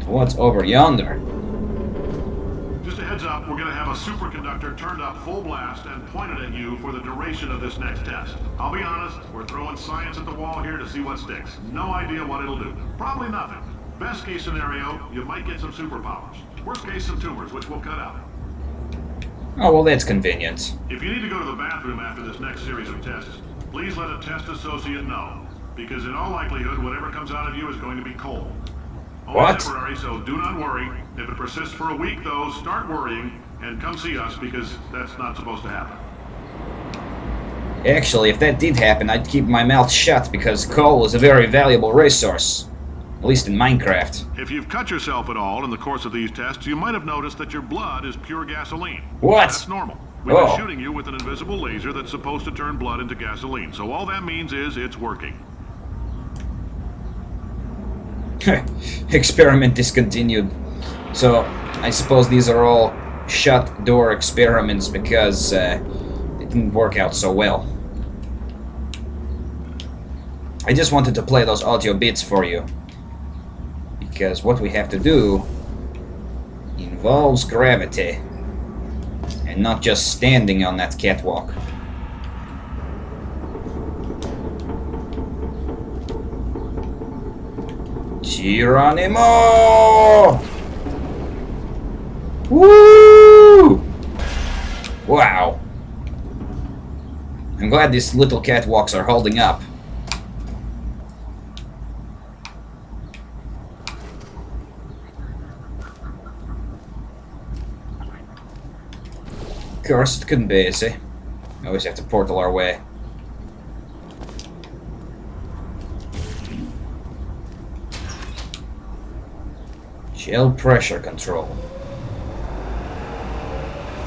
What's over yonder? Just a heads up, we're gonna have a superconductor turned up full blast and pointed at you for the duration of this next test. I'll be honest, we're throwing science at the wall here to see what sticks. No idea what it'll do. Probably nothing. Best case scenario, you might get some superpowers. Worst case, some tumors, which we'll cut out. Oh, well, that's convenient. If you need to go to the bathroom after this next series of tests, please let a test associate know. Because in all likelihood, whatever comes out of you is going to be cold. Only What? temporary, so do not worry. If it persists for a week, though, start worrying and come see us because that's not supposed to happen. Actually, if that did happen, I'd keep my mouth shut because coal is a very valuable resource. At least in Minecraft. If you've cut yourself at all in the course of these tests, you might have noticed that your blood is pure gasoline. What? That's normal. We've been shooting you with an invisible laser that's supposed to turn blood into gasoline. So all that means is it's working. Experiment discontinued. So, I suppose these are all shut door experiments because it didn't work out so well. I just wanted to play those audio bits for you. Because what we have to do involves gravity. And not just standing on that catwalk. Geronimo! Woo! Wow. I'm glad these little catwalks are holding up. Of course, it couldn't be easy. We always have to portal our way. Gel pressure control.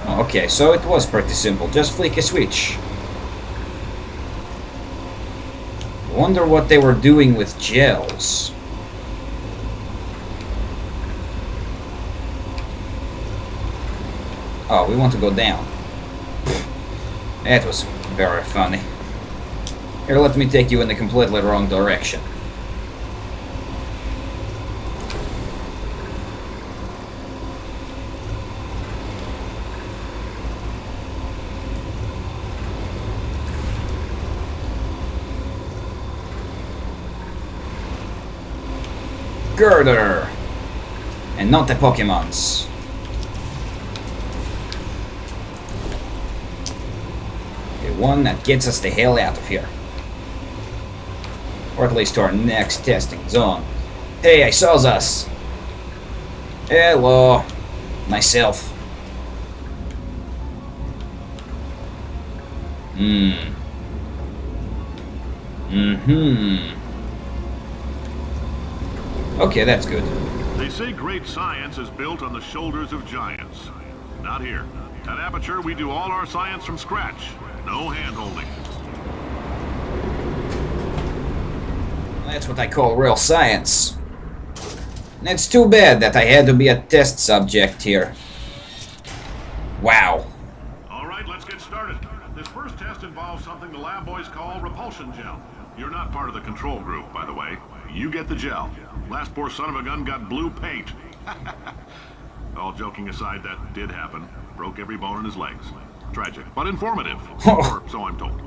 Okay, so it was pretty simple. Just flick a switch. I wonder what they were doing with gels. Oh, we want to go down. That was very funny. Here, let me take you in the completely wrong direction. Girder! And not the Pokemons. The one that gets us the hell out of here. Or at least to our next testing zone. Hey, I saw us! Hello! Myself. Okay, that's good. They say great science is built on the shoulders of giants. Not here. At Aperture, we do all our science from scratch. No hand-holding. That's what I call real science. And it's too bad that I had to be a test subject here. Wow. All right, let's get started. This first test involves something the lab boys call repulsion gel. You're not part of the control group, by the way. You get the gel. Last poor son of a gun got blue paint. All joking aside, that did happen. Broke every bone in his legs. Tragic, but informative. Or so I'm told.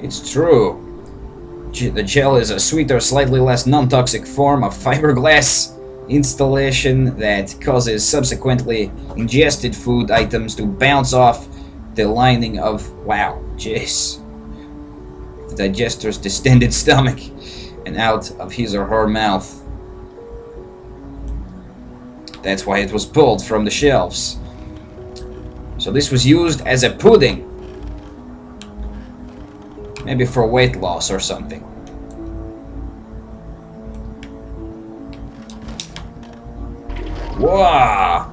It's true. The gel is a sweeter, slightly less non-toxic form of fiberglass installation that causes subsequently ingested food items to bounce off the lining of, wow, jeez, the digester's distended stomach and out of his or her mouth. That's why it was pulled from the shelves. So this was used as a pudding. Maybe for weight loss or something. Wow!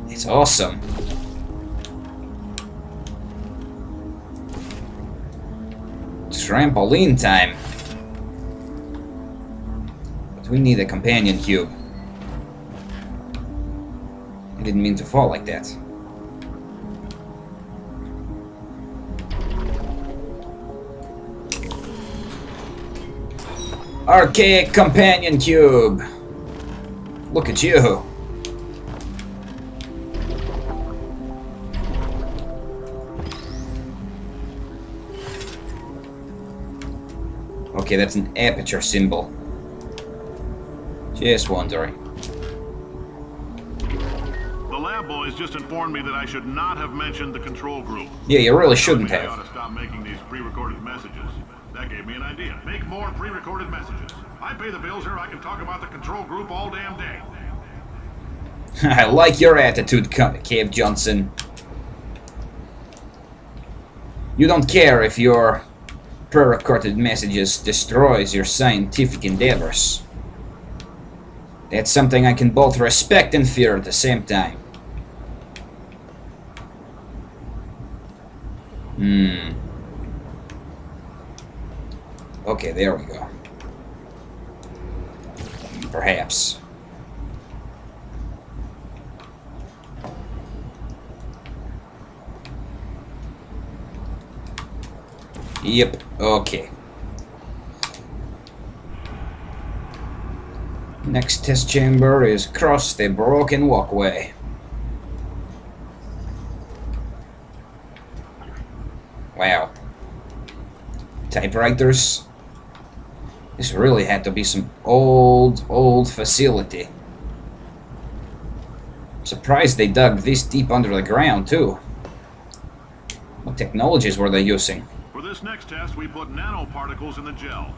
It's awesome. Trampoline time. But we need a companion cube. I didn't mean to fall like that. Archaic companion cube. Look at you. Okay, that's an aperture symbol. Just wondering. The lab boys just informed me that I should not have mentioned the control group. Yeah, you really shouldn't I ought have. to stop making these pre-recorded messages. That gave me an idea. Make more pre-recorded messages. I pay the bills here. I can talk about the control group all damn day. I like your attitude, Cave Johnson. You don't care if your pre-recorded messages destroys your scientific endeavors. That's something I can both respect and fear at the same time. Okay, there we go. Perhaps. Yep, okay. Next test chamber is across the broken walkway. Wow. Typewriters. This really had to be some old facility. I'm surprised they dug this deep under the ground, too. What technologies were they using? For this next test, we put nanoparticles in the gel.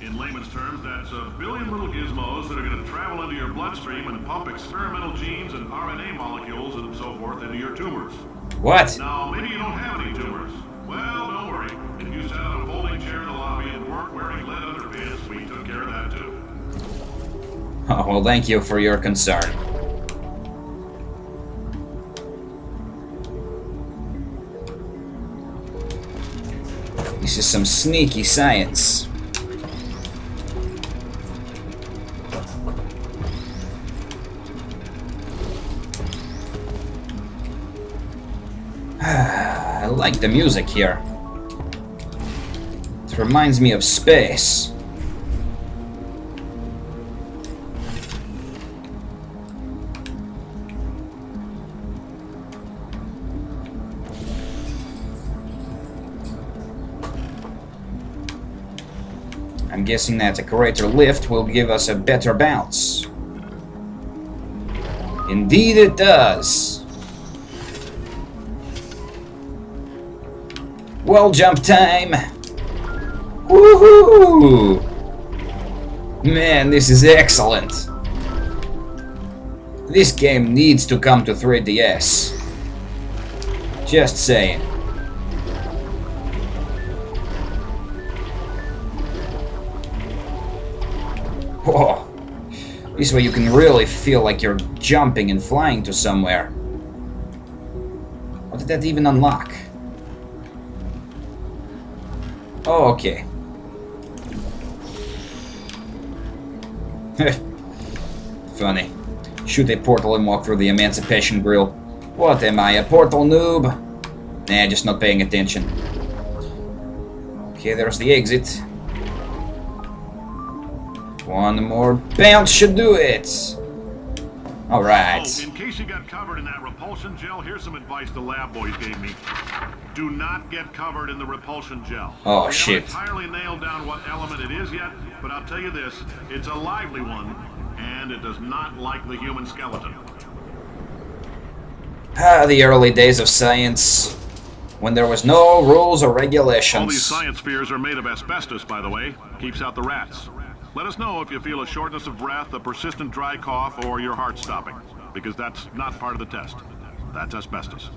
In layman's terms, that's a billion little gizmos that are going to travel into your bloodstream and pump experimental genes and RNA molecules and so forth into your tumors. What? Now, maybe you don't have any tumors. Well, don't worry. If you sat on a folding chair in the lobby and weren't wearing lead underpants, we took care of that too. Oh, well, thank you for your concern. This is some sneaky science. I like the music here. It reminds me of space. I'm guessing that a greater lift will give us a better bounce. Indeed it does. Well, jump time. Woohoo! Man, this is excellent. This game needs to come to 3DS. Just saying. Whoa. This way you can really feel like you're jumping and flying to somewhere. What did that even unlock? Oh, okay. Funny. Shoot a portal and walk through the Emancipation Grill. What am I, a portal noob? Nah, just not paying attention. Okay, there's the exit. One more bounce should do it. Alright. Oh, in case you got covered in that repulsion gel, here's some advice the lab boys gave me. Do not get covered in the repulsion gel. Oh, We shit. haven't entirely nailed down what element it is yet, but I'll tell you this, it's a lively one, and it does not like the human skeleton. Ah, the early days of science, when there was no rules or All these regulations. science spheres are made of asbestos, by the way. Keeps out the rats. Let us know if you feel a shortness of breath, a persistent dry cough, or your heart stopping, because that's not part of the test. That's asbestos.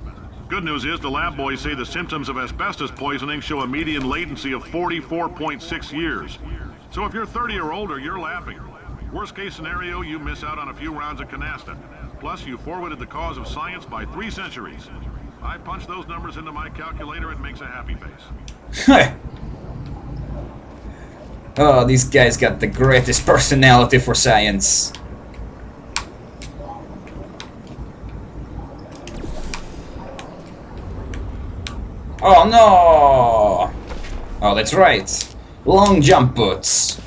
Good news is the lab boys say the symptoms of asbestos poisoning show a median latency of 44.6 years. So if you're 30 or older, you're laughing. Worst case scenario, you miss out on a few rounds of canasta. Plus, you forwarded the cause of science by 3 centuries. I punch those numbers into my calculator, it makes a happy face. Oh, these guys got the greatest personality for science. Oh no! Oh, that's right. Long jump boots.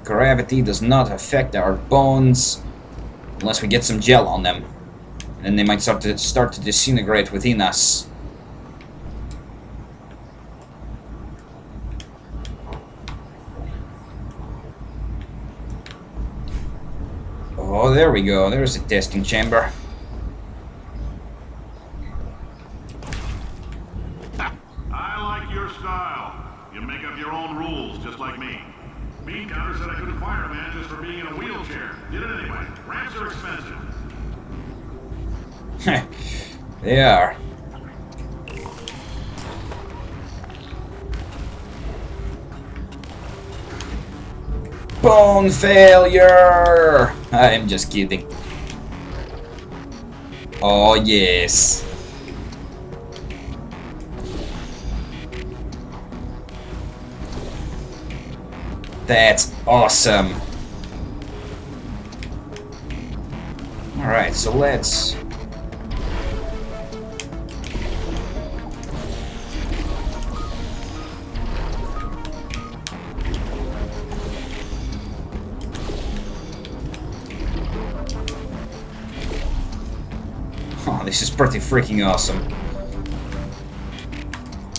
Gravity does not affect our bones unless we get some gel on them. And they might start to disintegrate within us. Oh, there we go. There's a testing chamber. I like your style. You make up your own rules, just like me. Bean Counter said I couldn't fire a man just for being in a wheelchair. Did it anyway. Ramps are expensive. They are. Bone failure! I'm just kidding. Oh, yes. That's awesome. Alright, so let's... Oh, this is pretty freaking awesome.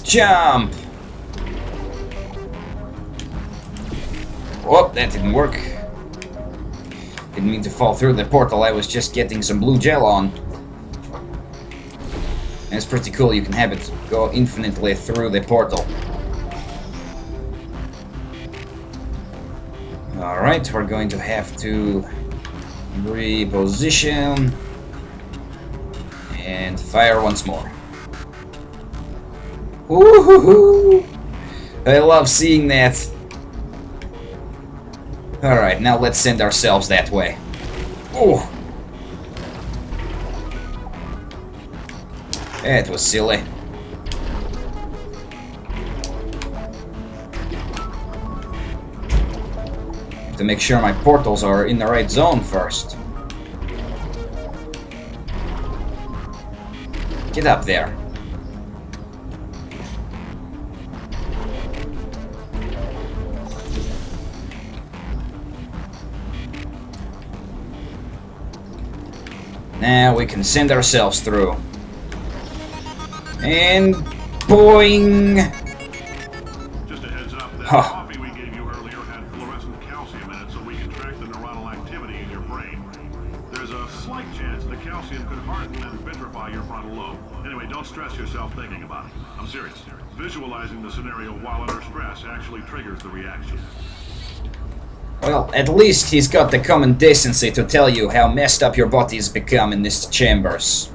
Jump! Oh, that didn't work. Didn't mean to fall through the portal, I was just getting some blue gel on. And it's pretty cool, you can have it go infinitely through the portal. Alright, we're going to have to reposition and fire once more. Woohoo! I love seeing that. Alright, now let's send ourselves that way. Oh! That was silly. Have to make sure my portals are in the right zone first. Get up there. Now we can send ourselves through. And boing! Just a heads up, that coffee we gave you earlier had fluorescent calcium in it so we can track the neuronal activity in your brain. There's a slight chance the calcium could harden and vitrify your frontal lobe. Anyway, don't stress yourself thinking about it. I'm serious. Visualizing the scenario while under stress actually triggers the reaction. Well, at least he's got the common decency to tell you how messed up your body's become in these chambers.